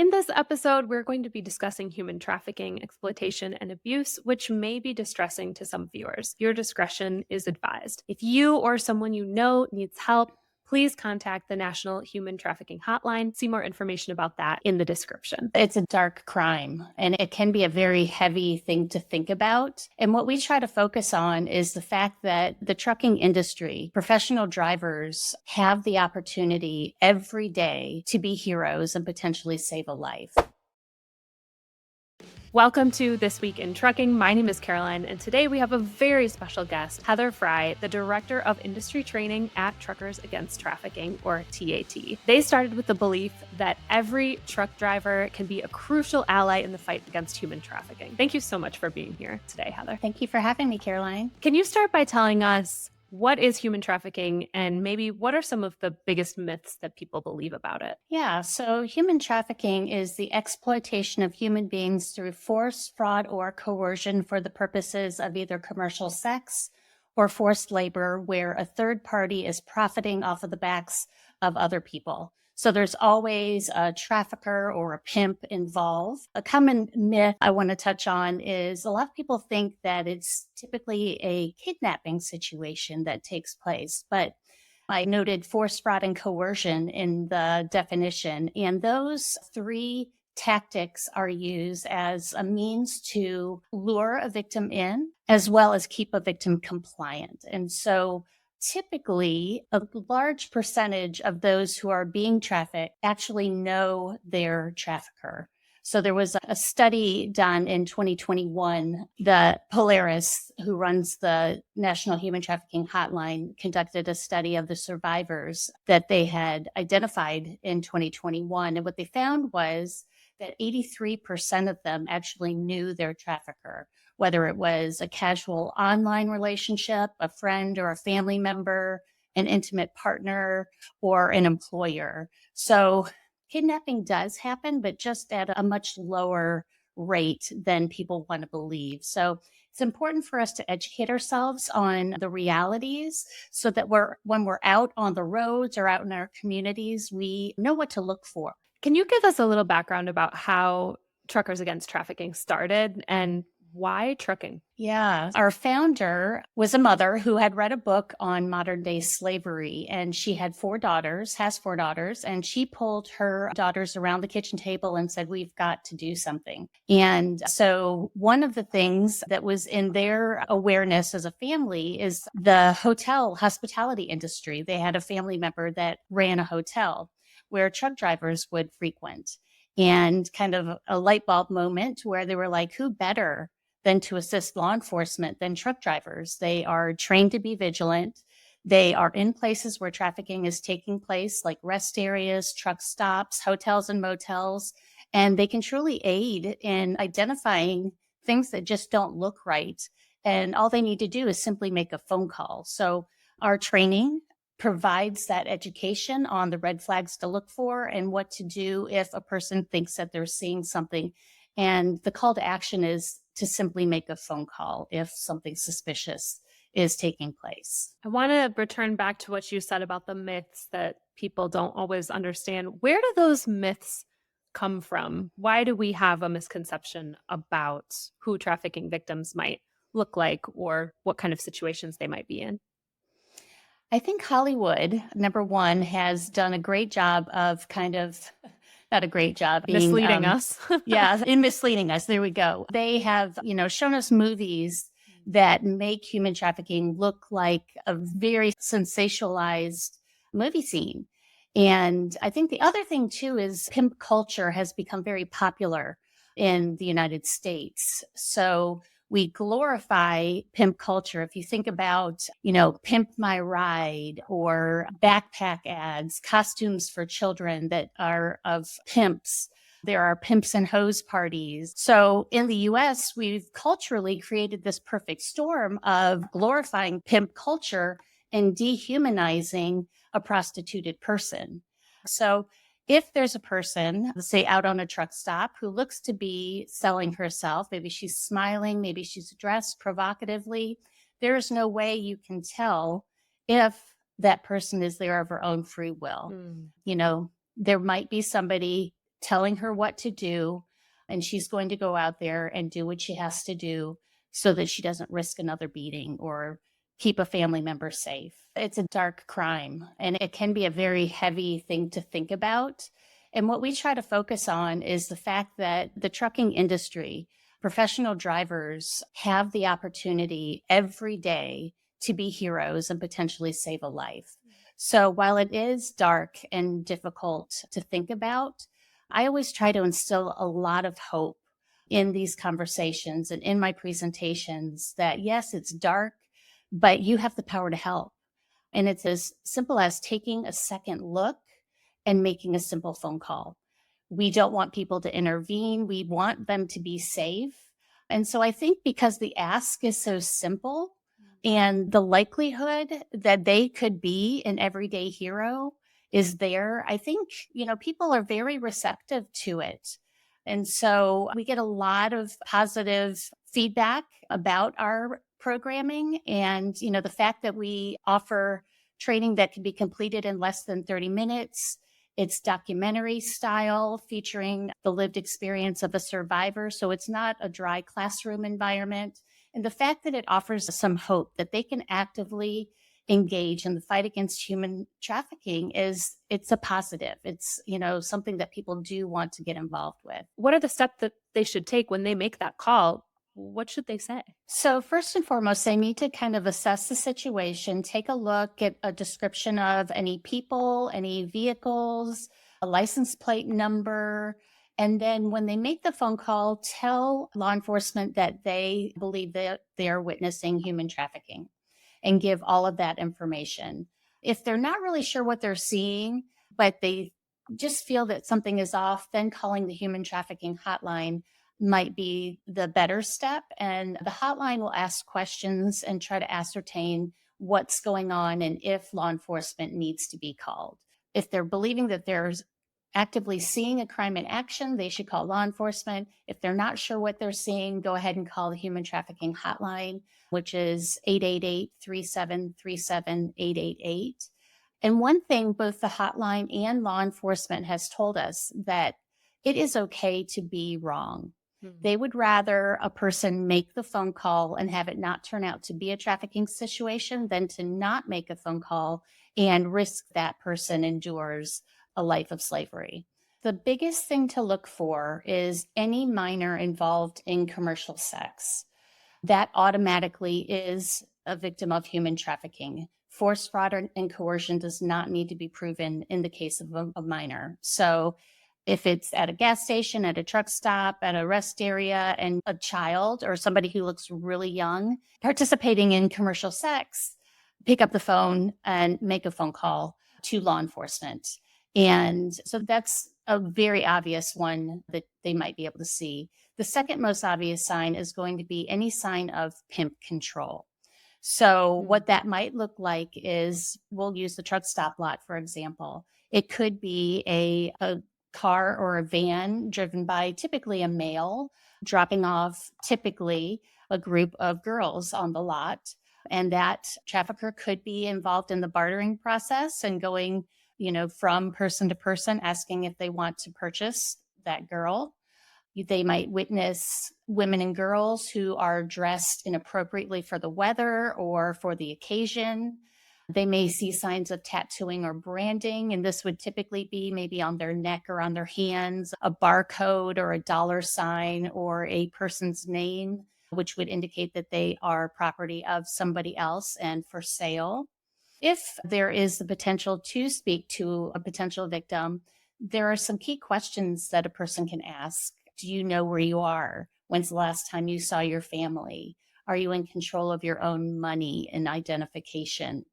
In this episode, we're going to be discussing human trafficking, exploitation, and abuse, which may be distressing to some viewers. Your discretion is advised. If you or someone you know needs help, please contact the National Human Trafficking Hotline. See more information about that in the description. It's a dark crime, and it can be a very heavy thing to think about. And what we try to focus on is the fact that the trucking industry, professional drivers have the opportunity every day to be heroes and potentially save a life. Welcome to This Week in Trucking. My name is Caroline, and today we have a very special guest, Heather Fry, the Director of Industry Training at Truckers Against Trafficking, or TAT. They started with the belief that every truck driver can be a crucial ally in the fight against human trafficking. Thank you so much for being here today, Heather. Thank you for having me, Caroline. Can you start by telling us what is human trafficking and maybe what are some of the biggest myths that people believe about it? Yeah, so human trafficking is the exploitation of human beings through force, fraud, or coercion for the purposes of either commercial sex or forced labor, where a third party is profiting off of the backs of other people. So there's always a trafficker or a pimp involved. A common myth I want to touch on is a lot of people think that it's typically a kidnapping situation that takes place, but I noted force, fraud, and coercion in the definition, and those three tactics are used as a means to lure a victim in, as well as keep a victim compliant. And so typically, a large percentage of those who are being trafficked actually know their trafficker. So there was a study done in 2021 that Polaris, who runs the National Human Trafficking Hotline, conducted a study of the survivors that they had identified in 2021. And what they found was that 83% of them actually knew their trafficker, whether it was a casual online relationship, a friend or a family member, an intimate partner, or an employer. So kidnapping does happen, but just at a much lower rate than people want to believe. So it's important for us to educate ourselves on the realities so that when we're out on the roads or out in our communities, we know what to look for. Can you give us a little background about how Truckers Against Trafficking started and why trucking? Yeah. Our founder was a mother who had read a book on modern day slavery, and she had has 4 daughters, and she pulled her daughters around the kitchen table and said, we've got to do something. And so one of the things that was in their awareness as a family is the hospitality industry. They had a family member that ran a hotel where truck drivers would frequent, and kind of a light bulb moment where they were like, who better than to assist law enforcement than truck drivers? They are trained to be vigilant. They are in places where trafficking is taking place, like rest areas, truck stops, hotels and motels, and they can truly aid in identifying things that just don't look right. And all they need to do is simply make a phone call. So our training provides that education on the red flags to look for and what to do if a person thinks that they're seeing something. And the call to action is to simply make a phone call if something suspicious is taking place. I want to return back to what you said about the myths that people don't always understand. Where do those myths come from? Why do we have a misconception about who trafficking victims might look like or what kind of situations they might be in? I think Hollywood, number one, has done a great job of not a great job being misleading us. in misleading us. There we go. They have, shown us movies that make human trafficking look like a very sensationalized movie scene. And I think the other thing too is pimp culture has become very popular in the United States. So we glorify pimp culture. If you think about, Pimp My Ride or backpack ads, costumes for children that are of pimps. There are pimps and hose parties. So in the US, we've culturally created this perfect storm of glorifying pimp culture and dehumanizing a prostituted person. So if there's a person, let's say out on a truck stop, who looks to be selling herself, maybe she's smiling, maybe she's dressed provocatively, there is no way you can tell if that person is there of her own free will. There might be somebody telling her what to do, and she's going to go out there and do what she has to do so that she doesn't risk another beating or keep a family member safe. It's a dark crime, and it can be a very heavy thing to think about. And what we try to focus on is the fact that the trucking industry, professional drivers have the opportunity every day to be heroes and potentially save a life. So while it is dark and difficult to think about, I always try to instill a lot of hope in these conversations and in my presentations that yes, it's dark, but you have the power to help. And it's as simple as taking a second look and making a simple phone call. We don't want people to intervene. We want them to be safe. And so I think because the ask is so simple and the likelihood that they could be an everyday hero is there, I think, people are very receptive to it. And so we get a lot of positive feedback about our programming. And, the fact that we offer training that can be completed in less than 30 minutes. It's documentary style, featuring the lived experience of a survivor. So it's not a dry classroom environment. And the fact that it offers some hope that they can actively engage in the fight against human trafficking it's a positive. It's, something that people do want to get involved with. What are the steps that they should take when they make that call? What should they say? So first and foremost, they need to kind of assess the situation, take a look at a description of any people, any vehicles, a license plate number. And then when they make the phone call, tell law enforcement that they believe that they are witnessing human trafficking and give all of that information. If they're not really sure what they're seeing, but they just feel that something is off, then calling the human trafficking hotline might be the better step. And the hotline will ask questions and try to ascertain what's going on and if law enforcement needs to be called. If they're believing that there's actively seeing a crime in action, they should call law enforcement. If they're not sure what they're seeing, go ahead and call the human trafficking hotline, which is 888-373-7888. And one thing both the hotline and law enforcement has told us that it is okay to be wrong. They would rather a person make the phone call and have it not turn out to be a trafficking situation than to not make a phone call and risk that person endures a life of slavery. The biggest thing to look for is any minor involved in commercial sex. That automatically is a victim of human trafficking. Force, fraud, and coercion does not need to be proven in the case of a minor. So if it's at a gas station, at a truck stop, at a rest area, and a child or somebody who looks really young participating in commercial sex, pick up the phone and make a phone call to law enforcement. And so that's a very obvious one that they might be able to see. The second most obvious sign is going to be any sign of pimp control. So what that might look like is, we'll use the truck stop lot, for example. It could be a car or a van driven by typically a male, dropping off typically a group of girls on the lot. And that trafficker could be involved in the bartering process and going, from person to person, asking if they want to purchase that girl. They might witness women and girls who are dressed inappropriately for the weather or for the occasion. They may see signs of tattooing or branding, and this would typically be maybe on their neck or on their hands, a barcode or a dollar sign or a person's name, which would indicate that they are property of somebody else and for sale. If there is the potential to speak to a potential victim, there are some key questions that a person can ask. Do you know where you are? When's the last time you saw your family? Are you in control of your own money and identification?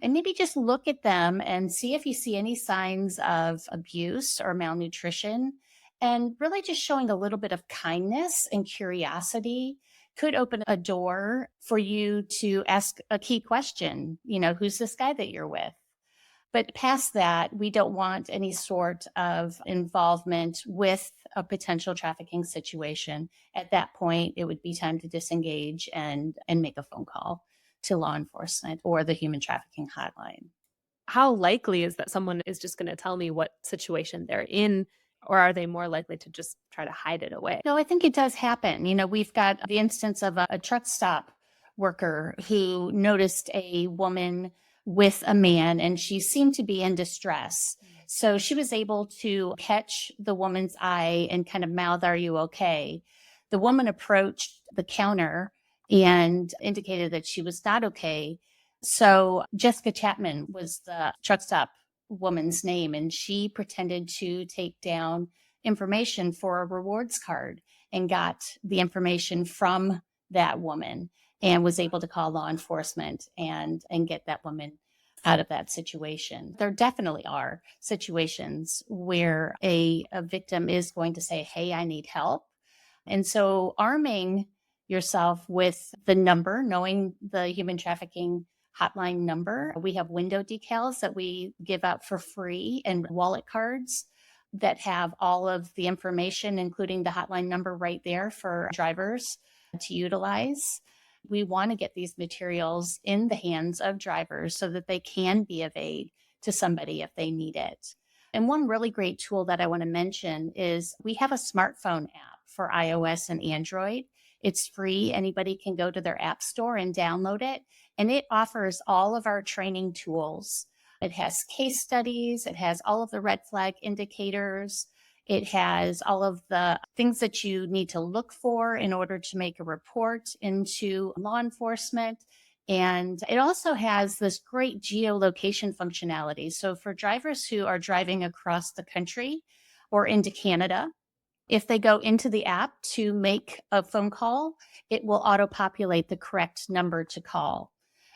And maybe just look at them and see if you see any signs of abuse or malnutrition. And really just showing a little bit of kindness and curiosity could open a door for you to ask a key question. Who's this guy that you're with? But past that, we don't want any sort of involvement with a potential trafficking situation. At that point, it would be time to disengage and make a phone call to law enforcement or the human trafficking hotline. How likely is that someone is just going to tell me what situation they're in or are they more likely to just try to hide it away? No, I think it does happen. We've got the instance of a truck stop worker who noticed a woman with a man and she seemed to be in distress. So she was able to catch the woman's eye and kind of mouth, "Are you okay?" The woman approached the counter and indicated that she was not okay. So Jessica Chapman was the truck stop woman's name, and she pretended to take down information for a rewards card and got the information from that woman and was able to call law enforcement and get that woman out of that situation. There definitely are situations where a victim is going to say, "Hey, I need help." And so arming yourself with the number, knowing the human trafficking hotline number. We have window decals that we give out for free and wallet cards that have all of the information, including the hotline number right there for drivers to utilize. We want to get these materials in the hands of drivers so that they can be of aid to somebody if they need it. And one really great tool that I want to mention is we have a smartphone app for iOS and Android. It's free. Anybody can go to their app store and download it. And it offers all of our training tools. It has case studies. It has all of the red flag indicators. It has all of the things that you need to look for in order to make a report into law enforcement. And it also has this great geolocation functionality. So for drivers who are driving across the country or into Canada, if they go into the app to make a phone call, it will auto-populate the correct number to call.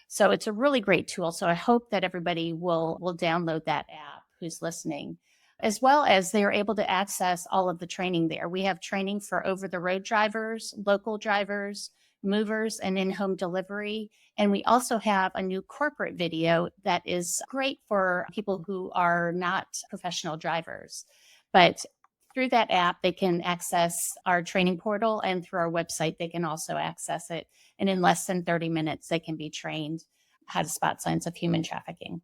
So it's a really great tool. So I hope that everybody will download that app who's listening, as well as they are able to access all of the training there. We have training for over-the-road drivers, local drivers, movers, and in-home delivery. And we also have a new corporate video that is great for people who are not professional drivers. But through that app, they can access our training portal, and through our website, they can also access it. And in less than 30 minutes, they can be trained how to spot signs of human trafficking.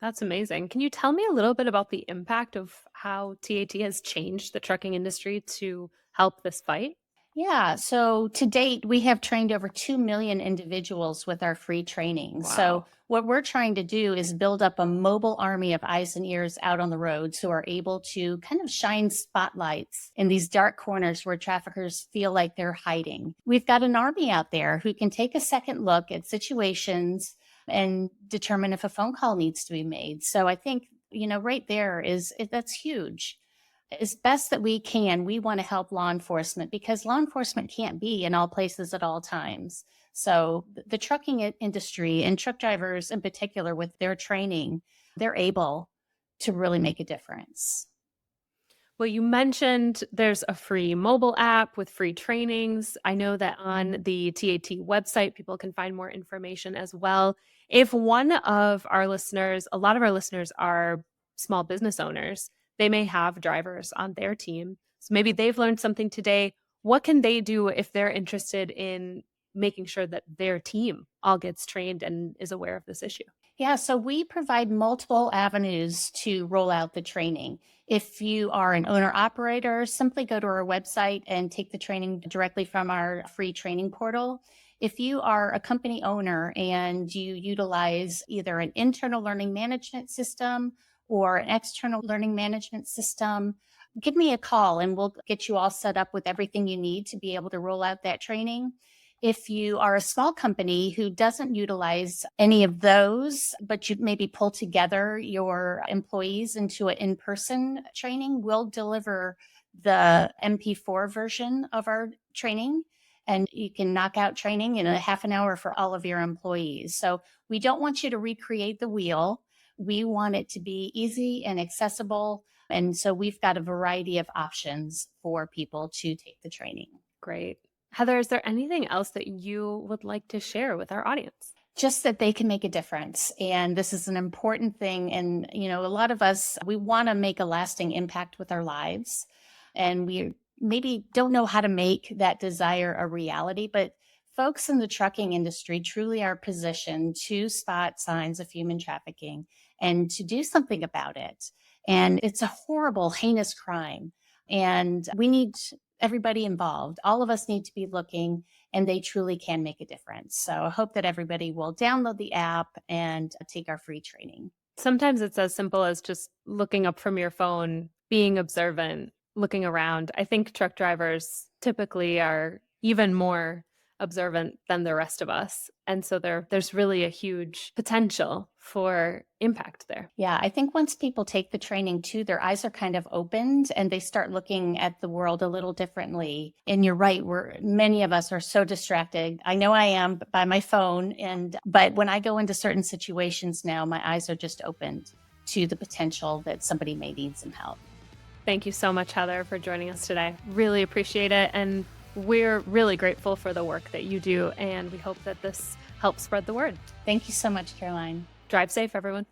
That's amazing. Can you tell me a little bit about the impact of how TAT has changed the trucking industry to help this fight? Yeah. So to date, we have trained over 2 million individuals with our free training. So Wow. what we're trying to do is build up a mobile army of eyes and ears out on the roads who are able to kind of shine spotlights in these dark corners where traffickers feel like they're hiding. We've got an army out there who can take a second look at situations and determine if a phone call needs to be made. So I think, right there that's huge. As best that we can, we want to help law enforcement because law enforcement can't be in all places at all times. So the trucking industry and truck drivers in particular with their training, they're able to really make a difference. Well, you mentioned there's a free mobile app with free trainings. I know that on the TAT website, people can find more information as well. If one of our listeners, a lot of our listeners are small business owners, they may have drivers on their team. So maybe they've learned something today. What can they do if they're interested in making sure that their team all gets trained and is aware of this issue? Yeah, so we provide multiple avenues to roll out the training. If you are an owner operator, simply go to our website and take the training directly from our free training portal. If you are a company owner and you utilize either an internal learning management system or an external learning management system, give me a call and we'll get you all set up with everything you need to be able to roll out that training. If you are a small company who doesn't utilize any of those, but you maybe pull together your employees into an in-person training, we'll deliver the MP4 version of our training. And you can knock out training in a half an hour for all of your employees. So we don't want you to recreate the wheel. We want it to be easy and accessible. And so we've got a variety of options for people to take the training. Great. Heather, is there anything else that you would like to share with our audience? Just that they can make a difference. And this is an important thing. And, a lot of us, we want to make a lasting impact with our lives. And we maybe don't know how to make that desire a reality. But folks in the trucking industry truly are positioned to spot signs of human trafficking and to do something about it. And it's a horrible, heinous crime. And we need everybody involved. All of us need to be looking, and they truly can make a difference. So I hope that everybody will download the app and take our free training. Sometimes it's as simple as just looking up from your phone, being observant, looking around. I think truck drivers typically are even more observant than the rest of us. And so there's really a huge potential for impact there. Yeah, I think once people take the training too, their eyes are kind of opened and they start looking at the world a little differently. And you're right, many of us are so distracted. I know I am by my phone, but when I go into certain situations now, my eyes are just opened to the potential that somebody may need some help. Thank you so much, Heather, for joining us today. Really appreciate it. And we're really grateful for the work that you do. And we hope that this helps spread the word. Thank you so much, Caroline. Drive safe, everyone.